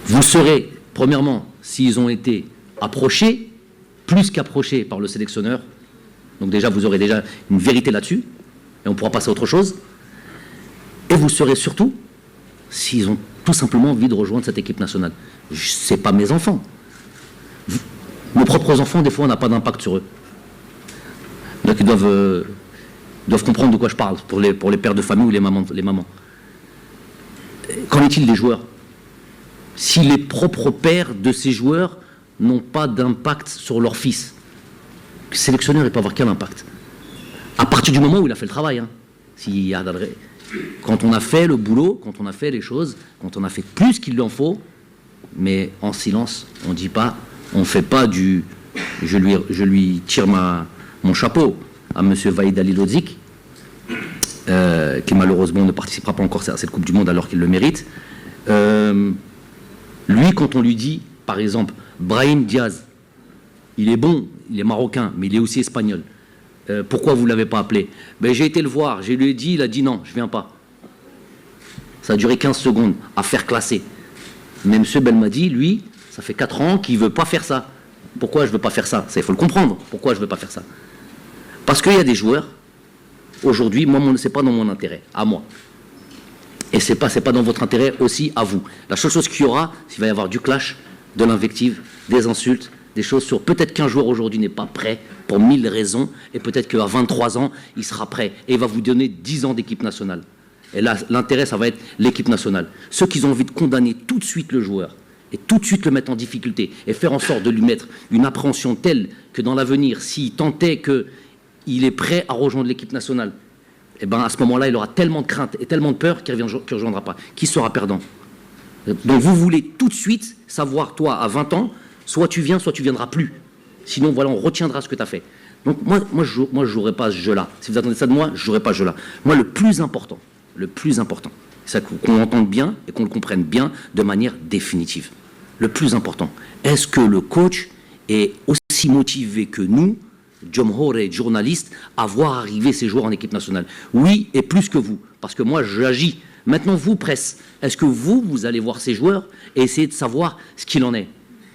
Vous saurez, premièrement, s'ils ont été approchés, plus qu'approchés par le sélectionneur. Donc déjà, vous aurez déjà une vérité là-dessus, et on pourra passer à autre chose. Et vous saurez surtout s'ils ont tout simplement envie de rejoindre cette équipe nationale. Ce n'est pas mes enfants. Nos propres enfants, des fois, on n'a pas d'impact sur eux. Donc ils doivent comprendre de quoi je parle, pour les pères de famille ou les mamans. Qu'en est-il des joueurs? Si les propres pères de ces joueurs n'ont pas d'impact sur leur fils, le sélectionneur, il peut avoir quel impact? À partir du moment où il a fait le travail. Quand on a fait le boulot, quand on a fait les choses, quand on a fait plus qu'il en faut, mais en silence, on ne dit pas, on ne fait pas du... Je lui tire mon chapeau à M. Vahid Halilhodžić, qui malheureusement ne participera pas encore à cette Coupe du Monde alors qu'il le mérite. Lui, quand on lui dit, par exemple, Brahim Diaz, il est bon, il est marocain, mais il est aussi espagnol. Pourquoi vous ne l'avez pas appelé? Ben, j'ai été le voir, je lui ai dit, il a dit non, je ne viens pas. Ça a duré 15 secondes à faire classer. Mais M. Belmadi, lui, ça fait 4 ans qu'il ne veut pas faire ça. Pourquoi je ne veux pas faire ça? Il faut le comprendre. Pourquoi je ne veux pas faire ça? Parce qu'il y a des joueurs, aujourd'hui, moi, ce n'est pas dans mon intérêt, à moi. Et ce n'est pas dans votre intérêt aussi, à vous. La seule chose qu'il y aura, c'est qu'il va y avoir du clash, de l'invective, des insultes, des choses sur peut-être qu'un joueur aujourd'hui n'est pas prêt pour 1000 raisons, et peut-être qu'à 23 ans, il sera prêt. Et il va vous donner 10 ans d'équipe nationale. Et là, l'intérêt, ça va être l'équipe nationale. Ceux qui ont envie de condamner tout de suite le joueur, et tout de suite le mettre en difficulté, et faire en sorte de lui mettre une appréhension telle que dans l'avenir, s'il tentait qu'il est prêt à rejoindre l'équipe nationale, et ben à ce moment-là, il aura tellement de crainte et tellement de peur qu'il ne rejoindra pas. Qui sera perdant? Donc vous voulez tout de suite savoir, toi, à 20 ans, soit tu viens, soit tu ne viendras plus. Sinon, voilà, on retiendra ce que tu as fait. Donc moi je ne jouerai pas ce jeu-là. Si vous attendez ça de moi, je ne jouerai pas ce jeu-là. Moi, le plus important, c'est qu'on entende bien et qu'on le comprenne bien de manière définitive. Le plus important, est-ce que le coach est aussi motivé que nous, Jomhor et journalistes, à voir arriver ces joueurs en équipe nationale? Oui, et plus que vous, parce que moi, j'agis. Maintenant, vous, presse, est-ce que vous allez voir ces joueurs et essayer de savoir ce qu'il en est?